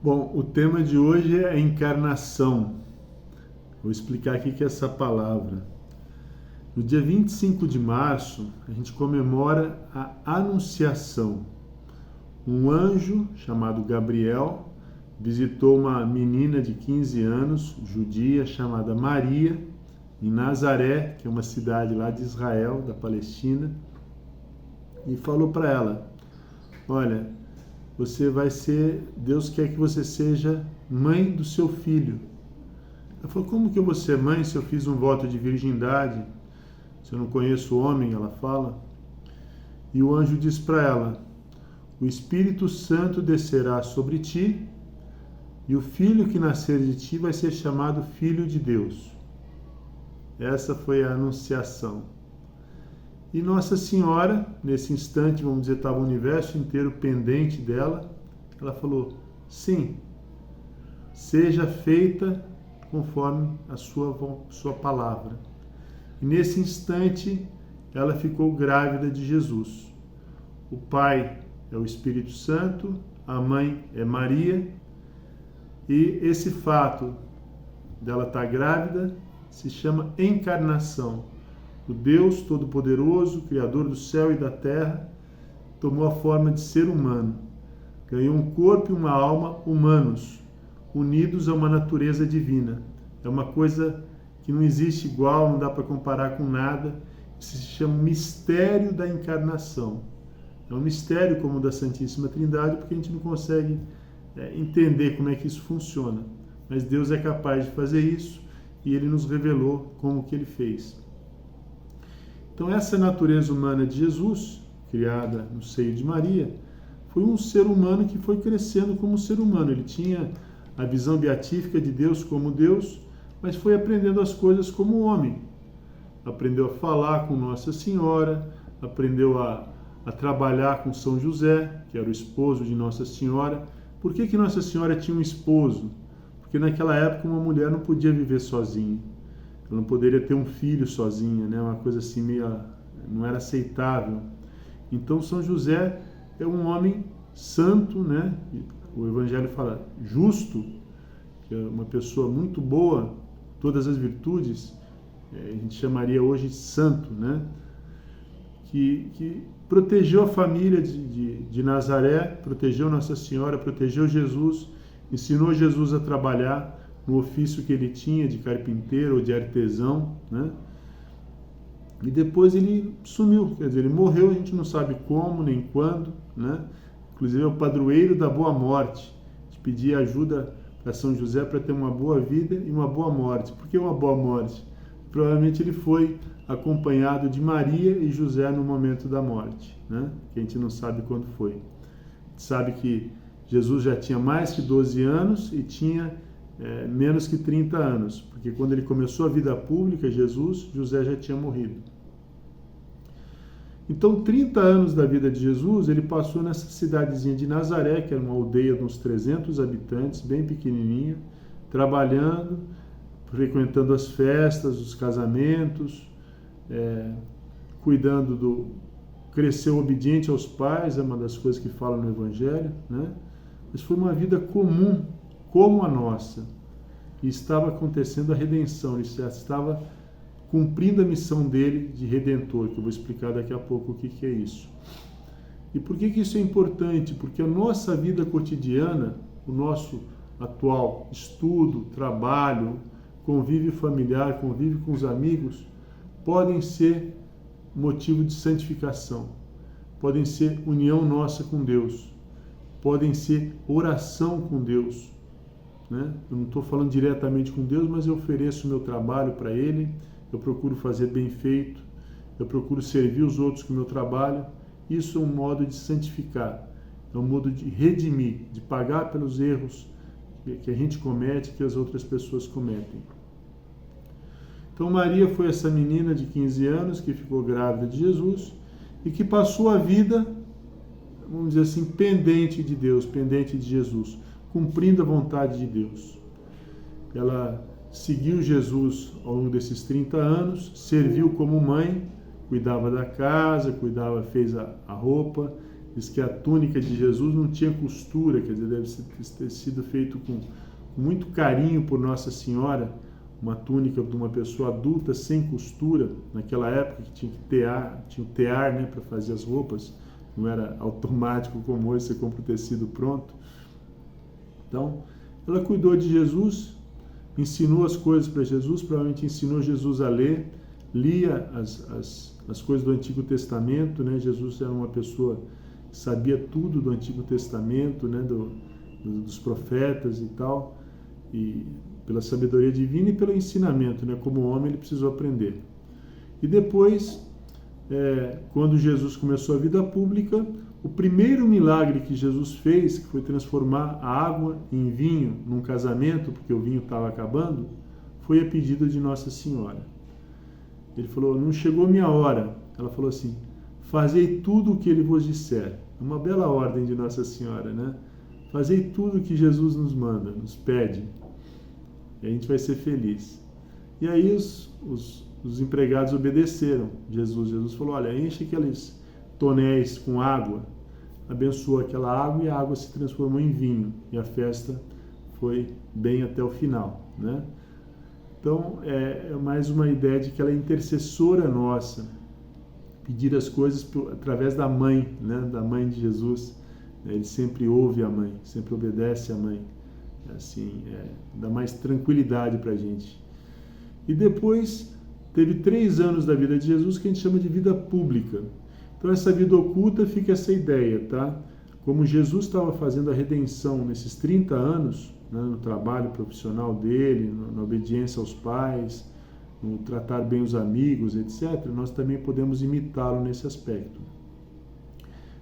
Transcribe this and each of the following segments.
Bom, o tema de hoje é a encarnação. Vou explicar aqui que é essa palavra. No dia 25 de março, a gente comemora a Anunciação. Um anjo chamado Gabriel visitou uma menina de 15 anos, judia, chamada Maria, em Nazaré, que é uma cidade lá de Israel, da Palestina, e falou para ela: olha, Deus quer que você seja mãe do seu filho. Ela falou: como que eu vou ser mãe se eu fiz um voto de virgindade? Se eu não conheço o homem, ela fala. E o anjo diz para ela: o Espírito Santo descerá sobre ti, e o filho que nascer de ti vai ser chamado Filho de Deus. Essa foi a anunciação. E Nossa Senhora, nesse instante, vamos dizer, estava o universo inteiro pendente dela. Ela falou: sim, seja feita conforme a sua palavra. E nesse instante, ela ficou grávida de Jesus. O pai é o Espírito Santo, a mãe é Maria, e esse fato dela estar grávida se chama encarnação. O Deus Todo-Poderoso, Criador do céu e da terra, tomou a forma de ser humano. Ganhou um corpo e uma alma humanos, unidos a uma natureza divina. É uma coisa que não existe igual, não dá para comparar com nada. Isso se chama mistério da encarnação. É um mistério como o da Santíssima Trindade, porque a gente não consegue entender como é que isso funciona. Mas Deus é capaz de fazer isso e Ele nos revelou como que Ele fez. Então essa natureza humana de Jesus, criada no seio de Maria, foi um ser humano que foi crescendo como ser humano. Ele tinha a visão beatífica de Deus como Deus, mas foi aprendendo as coisas como homem. Aprendeu a falar com Nossa Senhora, aprendeu a trabalhar com São José, que era o esposo de Nossa Senhora. Por que Nossa Senhora tinha um esposo? Porque naquela época uma mulher não podia viver sozinha. Ela não poderia ter um filho sozinha, né? Uma coisa assim não era aceitável. Então São José é um homem santo, né? O Evangelho fala justo, que é uma pessoa muito boa, todas as virtudes, a gente chamaria hoje santo, né? Que protegeu a família de Nazaré, protegeu Nossa Senhora, protegeu Jesus, ensinou Jesus a trabalhar no ofício que ele tinha de carpinteiro ou de artesão, né? E depois ele sumiu, quer dizer, ele morreu, a gente não sabe como nem quando, né? Inclusive é o padroeiro da boa morte. A gente pedia ajuda para São José para ter uma boa vida e uma boa morte. Por que uma boa morte? Provavelmente ele foi acompanhado de Maria e José no momento da morte, né? Que a gente não sabe quando foi. A gente sabe que Jesus já tinha mais que 12 anos e tinha menos que 30 anos, porque quando ele começou a vida pública, José já tinha morrido. Então, 30 anos da vida de Jesus, ele passou nessa cidadezinha de Nazaré, que era uma aldeia de uns 300 habitantes, bem pequenininha, trabalhando, frequentando as festas, os casamentos, cresceu obediente aos pais, é uma das coisas que fala no Evangelho, né? Mas foi uma vida comum, como a nossa, e estava acontecendo a redenção, ele já estava cumprindo a missão dele de redentor, que eu vou explicar daqui a pouco o que é isso. E por que isso é importante? Porque a nossa vida cotidiana, o nosso atual estudo, trabalho, convívio familiar, convívio com os amigos, podem ser motivo de santificação, podem ser união nossa com Deus, podem ser oração com Deus, né? Eu não estou falando diretamente com Deus, mas eu ofereço o meu trabalho para Ele, eu procuro fazer bem feito, eu procuro servir os outros com o meu trabalho. Isso é um modo de santificar, é um modo de redimir, de pagar pelos erros que a gente comete, que as outras pessoas cometem. Então Maria foi essa menina de 15 anos que ficou grávida de Jesus e que passou a vida, vamos dizer assim, pendente de Deus, pendente de Jesus, cumprindo a vontade de Deus. Ela seguiu Jesus ao longo desses 30 anos, serviu como mãe, cuidava da casa, fez a roupa, diz que a túnica de Jesus não tinha costura, quer dizer, deve ter sido feito com muito carinho por Nossa Senhora, uma túnica de uma pessoa adulta sem costura, naquela época que tinha o tear, né, para fazer as roupas, não era automático como hoje, você compra o tecido pronto. Então, ela cuidou de Jesus, ensinou as coisas para Jesus, provavelmente ensinou Jesus a ler, lia as coisas do Antigo Testamento, né? Jesus era uma pessoa que sabia tudo do Antigo Testamento, né? Dos profetas e tal, e pela sabedoria divina e pelo ensinamento, né? Como homem ele precisou aprender. E depois, quando Jesus começou a vida pública, o primeiro milagre que Jesus fez, que foi transformar a água em vinho num casamento, porque o vinho estava acabando, foi a pedido de Nossa Senhora. Ele falou, não chegou minha hora. Ela falou assim, fazei tudo o que ele vos disser. Uma bela ordem de Nossa Senhora, né? Fazei tudo o que Jesus nos manda, nos pede. E a gente vai ser feliz. E aí os empregados obedeceram Jesus. Jesus falou, olha, enche aqueles tonéis com água, abençoou aquela água e a água se transformou em vinho. E a festa foi bem até o final, né? Então, é mais uma ideia de que ela é intercessora nossa, pedir as coisas através da mãe, né? Da mãe de Jesus. Ele sempre ouve a mãe, sempre obedece a mãe. Assim, dá mais tranquilidade para a gente. E depois, teve 3 anos da vida de Jesus que a gente chama de vida pública. Então, essa vida oculta fica essa ideia, tá? Como Jesus estava fazendo a redenção nesses 30 anos, né, no trabalho profissional dele, na obediência aos pais, no tratar bem os amigos, etc., nós também podemos imitá-lo nesse aspecto.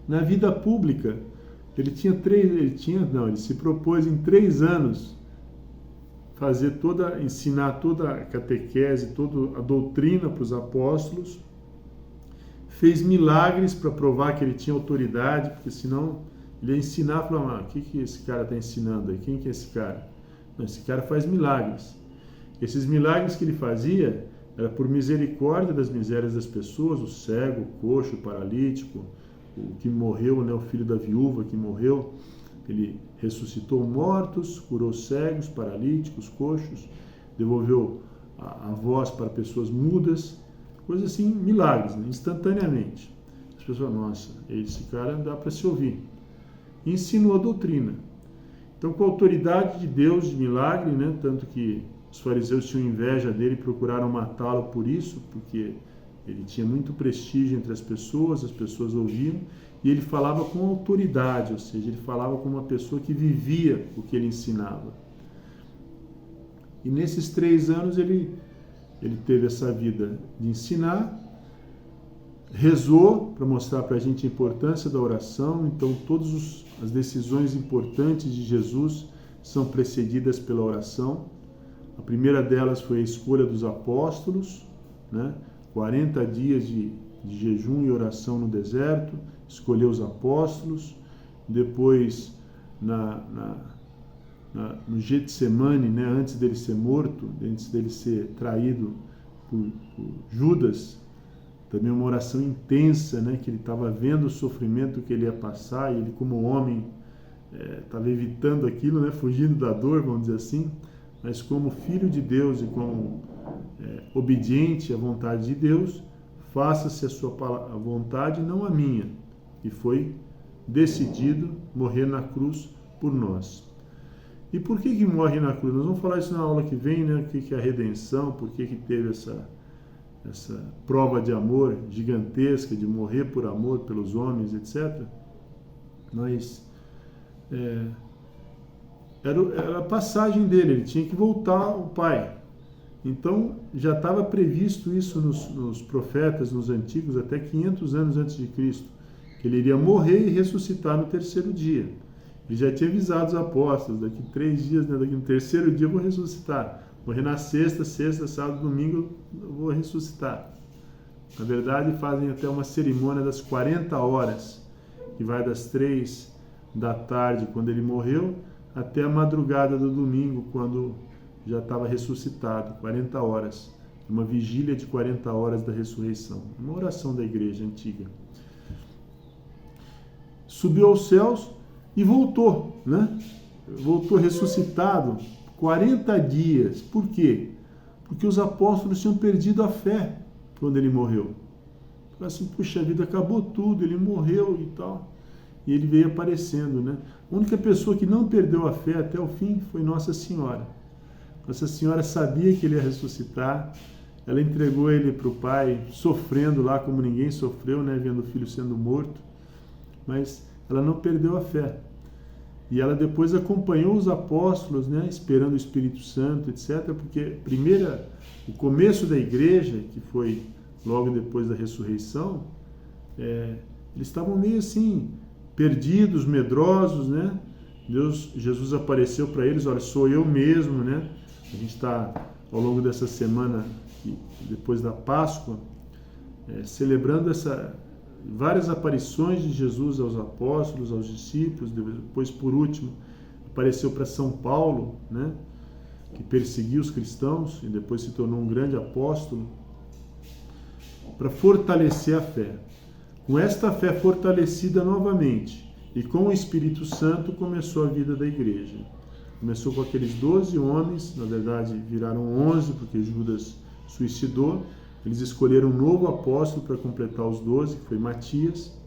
Na vida pública, ele se propôs em 3 anos ensinar toda a catequese, toda a doutrina para os apóstolos, fez milagres para provar que ele tinha autoridade, porque senão ele ia ensinar, falar, o que esse cara está ensinando aí? Quem que é esse cara? Não, esse cara faz milagres. Esses milagres que ele fazia era por misericórdia das misérias das pessoas, o cego, o coxo, o paralítico, o que morreu, né, o filho da viúva que morreu, ele ressuscitou mortos, curou cegos, paralíticos, coxos, devolveu a voz para pessoas mudas, coisas assim, milagres, né, instantaneamente. As pessoas, nossa, esse cara dá para se ouvir. E ensinou a doutrina. Então, com a autoridade de Deus, de milagre, né, tanto que os fariseus tinham inveja dele e procuraram matá-lo por isso, porque ele tinha muito prestígio entre as pessoas ouviam, e ele falava com autoridade, ou seja, ele falava como uma pessoa que vivia o que ele ensinava. E nesses 3 anos ele teve essa vida de ensinar, rezou para mostrar para a gente a importância da oração. Então todas as decisões importantes de Jesus são precedidas pela oração. A primeira delas foi a escolha dos apóstolos, né? 40 dias de jejum e oração no deserto, escolheu os apóstolos. Depois no Getsemane, né? Antes dele ser morto, antes dele ser traído por Judas, também uma oração intensa, né, que ele estava vendo o sofrimento que ele ia passar, e ele, como homem, estava evitando aquilo, né, fugindo da dor, vamos dizer assim, mas como filho de Deus e como obediente à vontade de Deus, faça-se a sua vontade, não a minha. E foi decidido morrer na cruz por nós. E por que morre na cruz? Nós vamos falar isso na aula que vem, né, o que é a redenção, por que teve essa prova de amor gigantesca, de morrer por amor pelos homens, etc. Mas era a passagem dele, ele tinha que voltar ao Pai. Então já estava previsto isso nos profetas, nos antigos, até 500 anos antes de Cristo, que ele iria morrer e ressuscitar no 3º dia. Ele já tinha avisado os apóstolos, daqui 3 dias, né, daqui no 3º dia eu vou ressuscitar. Morrer na sexta, sábado, domingo, eu vou ressuscitar. Na verdade, fazem até uma cerimônia das 40 horas, que vai das 3 da tarde, quando ele morreu, até a madrugada do domingo, quando já estava ressuscitado, 40 horas. Uma vigília de 40 horas da ressurreição. Uma oração da igreja antiga. subiu aos céus e voltou, né? Voltou ressuscitado 40 dias. Por quê? Porque os apóstolos tinham perdido a fé quando ele morreu. Assim, puxa vida, acabou tudo, ele morreu e tal. E ele veio aparecendo, né? A única pessoa que não perdeu a fé até o fim foi Nossa Senhora. Nossa Senhora sabia que ele ia ressuscitar, ela entregou ele para o Pai, sofrendo lá como ninguém sofreu, né? Vendo o filho sendo morto, mas ela não perdeu a fé. E ela depois acompanhou os apóstolos, né? Esperando o Espírito Santo, etc. Porque o começo da igreja, que foi logo depois da ressurreição, eles estavam meio assim, perdidos, medrosos, né? Jesus apareceu para eles, olha, sou eu mesmo, né? A gente está, ao longo dessa semana, depois da Páscoa, celebrando várias aparições de Jesus aos apóstolos, aos discípulos. Depois, por último, apareceu para São Paulo, né? Que perseguiu os cristãos e depois se tornou um grande apóstolo, para fortalecer a fé. Com esta fé fortalecida novamente e com o Espírito Santo, começou a vida da igreja. Começou com aqueles 12 homens, na verdade viraram 11 porque Judas suicidou. Eles escolheram um novo apóstolo para completar os 12, que foi Matias.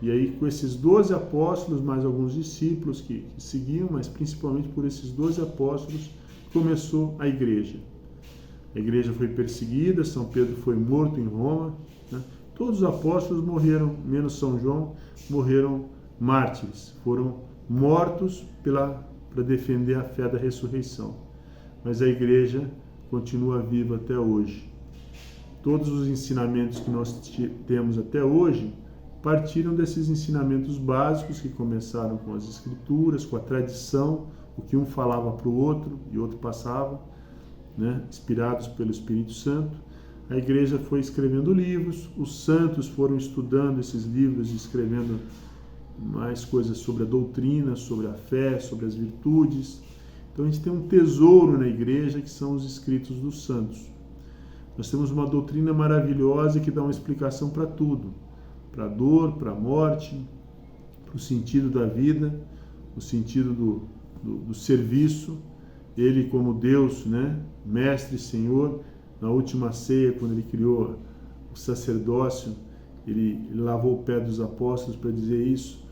E aí com esses 12 apóstolos, mais alguns discípulos que seguiam, mas principalmente por esses 12 apóstolos, começou a igreja. A igreja foi perseguida, São Pedro foi morto em Roma, né? Todos os apóstolos morreram, menos São João, morreram mártires, foram mortos para defender a fé da ressurreição. Mas a igreja continua viva até hoje. Todos os ensinamentos que nós temos até hoje partiram desses ensinamentos básicos que começaram com as escrituras, com a tradição, o que um falava para o outro e o outro passava, né? Inspirados pelo Espírito Santo. A igreja foi escrevendo livros, os santos foram estudando esses livros e escrevendo mais coisas sobre a doutrina, sobre a fé, sobre as virtudes. Então a gente tem um tesouro na igreja que são os escritos dos santos. Nós temos uma doutrina maravilhosa que dá uma explicação para tudo, para a dor, para a morte, para o sentido da vida, o sentido do serviço. Ele como Deus, né? Mestre, Senhor, na última ceia, quando ele criou o sacerdócio, ele lavou o pé dos apóstolos para dizer isso.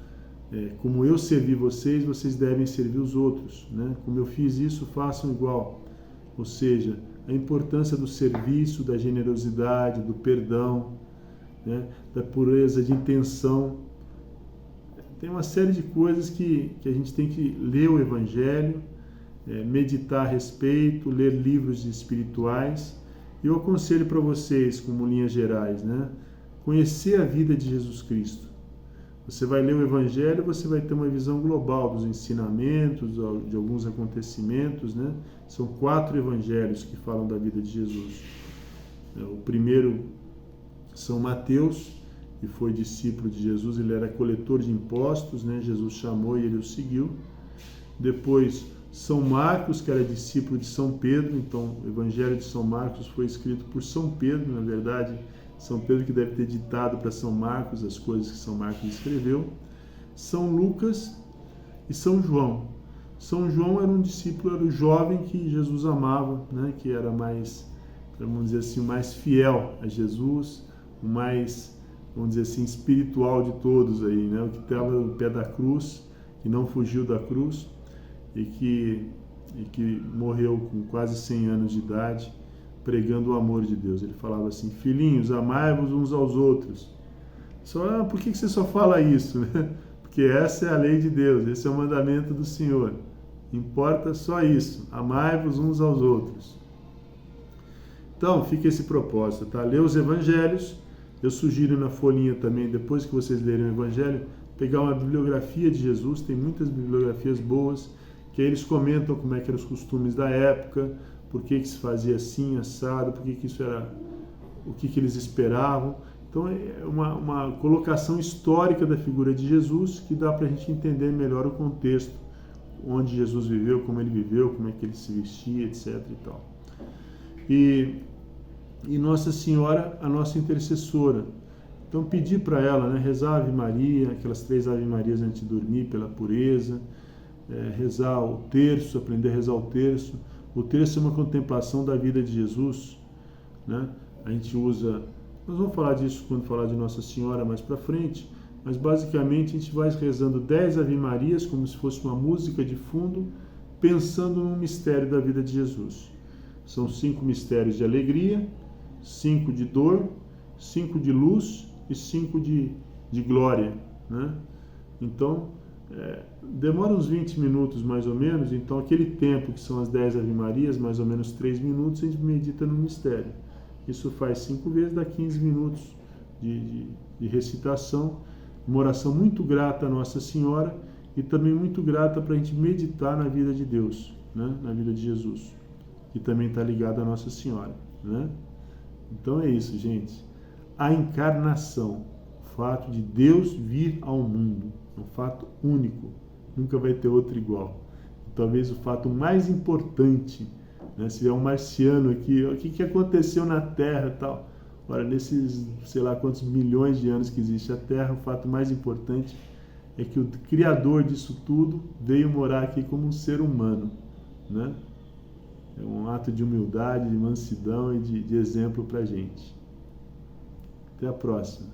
Como eu servi vocês, vocês devem servir os outros, né? Como eu fiz isso, façam igual. Ou seja, a importância do serviço, da generosidade, do perdão, né? Da pureza de intenção. Tem uma série de coisas que a gente tem que ler o Evangelho, meditar a respeito, ler livros espirituais. E eu aconselho para vocês, como linhas gerais, né? Conhecer a vida de Jesus Cristo. Você vai ler o Evangelho, você vai ter uma visão global dos ensinamentos, de alguns acontecimentos, né? São 4 evangelhos que falam da vida de Jesus. O primeiro, São Mateus, que foi discípulo de Jesus, ele era coletor de impostos, né? Jesus chamou e ele o seguiu. Depois, São Marcos, que era discípulo de São Pedro, então o Evangelho de São Marcos foi escrito por São Pedro, na verdade, São Pedro que deve ter ditado para São Marcos as coisas que São Marcos escreveu. São Lucas e São João. São João era um discípulo, era o jovem que Jesus amava, né? Que era mais, vamos dizer assim, o mais fiel a Jesus, o mais, vamos dizer assim, espiritual de todos aí, né? O que estava no pé da cruz, que não fugiu da cruz e que morreu com quase 100 anos de idade, pregando o amor de Deus. Ele falava assim: filhinhos, amai-vos uns aos outros. Por que você só fala isso, né? Porque essa é a lei de Deus, esse é o mandamento do Senhor. Importa só isso, amai-vos uns aos outros. Então, fica esse propósito, tá? Lê os evangelhos. Eu sugiro na folhinha também, depois que vocês lerem o evangelho, pegar uma bibliografia de Jesus. Tem muitas bibliografias boas, que aí eles comentam como é que eram os costumes da época, por que se fazia assim, assado, por que isso era, o que eles esperavam. Então é uma colocação histórica da figura de Jesus que dá para a gente entender melhor o contexto, onde Jesus viveu, como é que ele se vestia, etc. e tal. E Nossa Senhora, a nossa intercessora. Então pedir para ela, né, rezar a Ave Maria, aquelas 3 Ave Marias antes de dormir, pela pureza, rezar o terço, aprender a rezar o terço. O terço é uma contemplação da vida de Jesus, né? A gente usa, nós vamos falar disso quando falar de Nossa Senhora mais para frente, mas basicamente a gente vai rezando 10 Ave Marias como se fosse uma música de fundo, pensando no mistério da vida de Jesus. São 5 mistérios de alegria, 5 de dor, 5 de luz e 5 de glória, né? Então, demora uns 20 minutos mais ou menos, então aquele tempo que são as 10 Ave Marias, mais ou menos 3 minutos, a gente medita no mistério. Isso faz 5 vezes, dá 15 minutos de recitação, uma oração muito grata a Nossa Senhora e também muito grata para a gente meditar na vida de Deus, né? Na vida de Jesus, que também está ligada a Nossa Senhora, né? Então é isso, gente. A encarnação, o fato de Deus vir ao mundo, é um fato único, nunca vai ter outro igual. Talvez o fato mais importante, né? Se é um marciano aqui, o que aconteceu na Terra e tal. Ora, nesses, sei lá quantos milhões de anos que existe a Terra, o fato mais importante é que o Criador disso tudo veio morar aqui como um ser humano, né? É um ato de humildade, de mansidão e de exemplo para a gente. Até a próxima.